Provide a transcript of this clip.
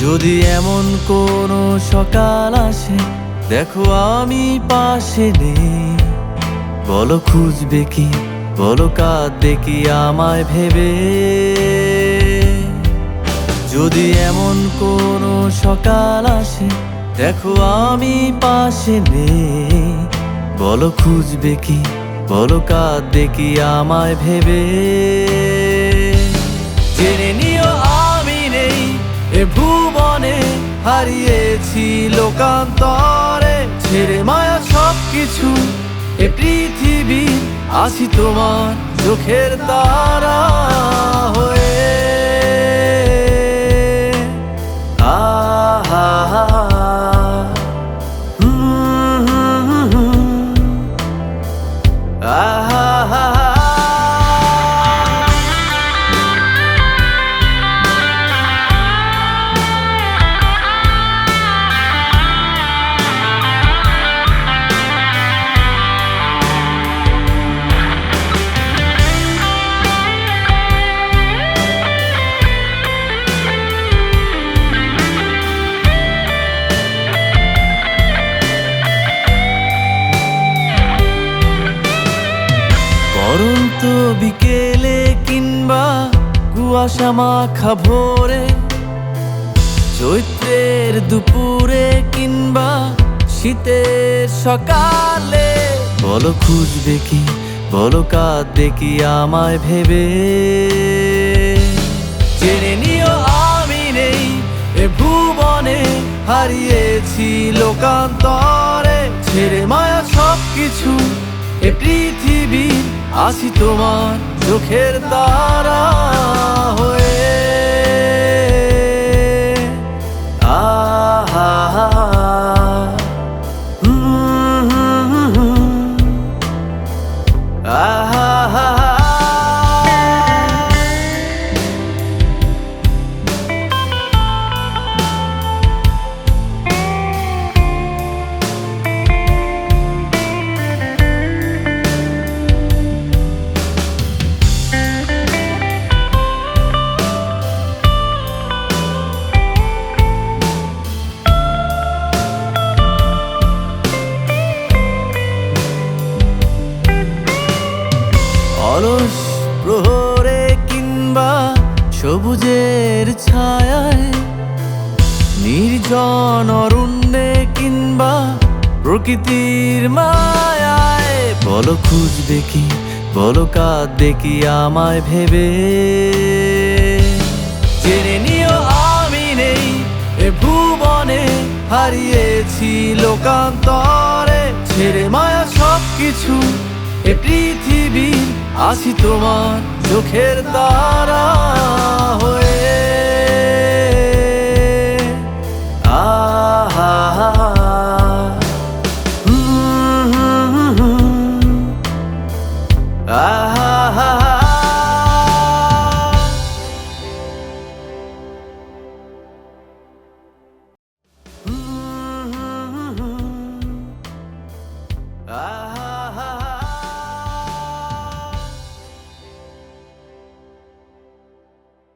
যদি এমন কোনো সকাল আসে, দেখো আমি পাশে নেই, বলো খুঁজবে কি, বলো কাঁদবে কি আমায় ভেবে। যদি এমন কোনো সকাল আসে, দেখো আমি পাশে নেই, বলো খুঁজবে কি, বলো কাঁদবে কি আমায় ভেবে। জেনে নিও আমি নেই এ ভুবনে, হারিয়েছি লোকান্তরে, ছেড়ে মায়া সবকিছু এ পৃথিবী, আছি তোমার চোখের তারা হয়ে। পরন্ত বিকেলে কিংবা কুয়াশা মাখা ভোরে, চৈত্রের দুপুরে কিংবা শীতের সকালে, বলো খুঁজবে কি, বলো কাঁদবে কি আমায় ভেবে। জেনে নিও আমি নেই এ ভুবনে, হারিয়েছি লোকান্তরে, ছেড়ে মায়া সবকিছু এ পৃথিবী, আছি তোমার চোখের তারা হয়ে। অলস প্রহরে কিংবা সবুজের ছায়ায়, নির্জন অরণ্যে কিংবা প্রকৃতির মায়ায়, বলো খুঁজবে কি, বলো কাঁদবে কি আমায় ভেবে। জেনে নিও আমি নেই এ ভুবনে, হারিয়েছি লোকান্তরে, ছেড়ে মায়া সবকিছু এ পৃথিবী, আছি তোমার চোখের তারা হয়ে।